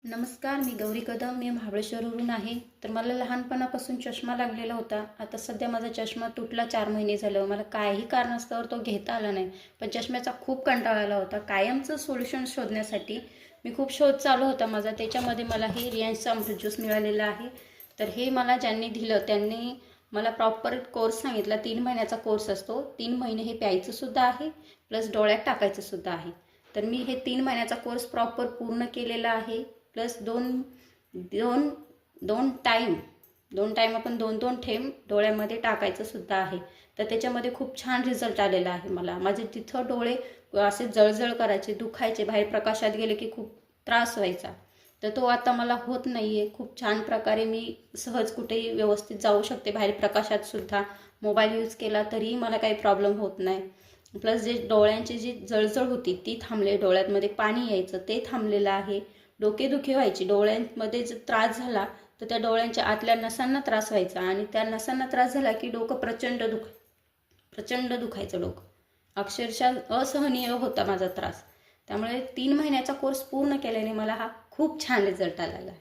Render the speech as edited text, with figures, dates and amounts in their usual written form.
नमस्कार, मी गौरी कदम. मी महाबळेश्वरवरून आहे. तर मला लहानपणापासून चष्मा लागलेला होता. आता सध्या माझा चष्मा तुटला 4 महिने झालं. मला काही कारणास्तव तो घेता आला नाही. पण चष्म्याचा खूप कंटाळा आला होता. कायमचं सोल्युशन शोधण्यासाठी मी खूप शोध चालू होता माझा. त्याच्यामध्ये मला हे रियांचा अमृत ज्यूस मिळालेला आहे. तर हे मला ज्यांनी दिलं त्यांनी मला प्रॉपर कोर्स सांगितला. 3 महिन्याचा कोर्स असतो. 3 महिने हे प्यायचंसुद्धा आहे, प्लस डोळ्यात टाकायचंसुद्धा आहे. तर मी हे 3 महिन्याचा कोर्स प्रॉपर पूर्ण केलेला आहे. प्लस दोन दोन दोन टाईम आपण 2-2 थेंब डोळ्यामध्ये टाकायचं सुद्धा आहे. तर त्याच्यामध्ये खूप छान रिझल्ट आलेला आहे मला. माझे तिथं डोळे असे जळजळ करायचे, दुखायचे, बाहेर प्रकाशात गेले की खूप त्रास व्हायचा. तर तो आता मला होत नाही आहे. खूप छान प्रकारे मी सहज कुठेही व्यवस्थित जाऊ शकते, बाहेर प्रकाशात सुद्धा. मोबाईल यूज केला तरीही मला काही प्रॉब्लेम होत नाही. प्लस जे डोळ्यांची जी जळजळ होती ती थांबले, डोळ्यांमध्ये पाणी यायचं ते थांबलेलं आहे. डोकेदुखी व्हायची, डोळ्यांमध्ये जर त्रास झाला तर त्या डोळ्यांच्या आतल्या नसांना त्रास व्हायचा आणि त्या नसांना त्रास झाला की डोकं प्रचंड दुखायचं डोकं. अक्षरशः असहनीय होता माझा त्रास. त्यामुळे 3 महिन्याचा कोर्स पूर्ण केल्याने मला हा खूप छान रिझल्ट आलेला आहे.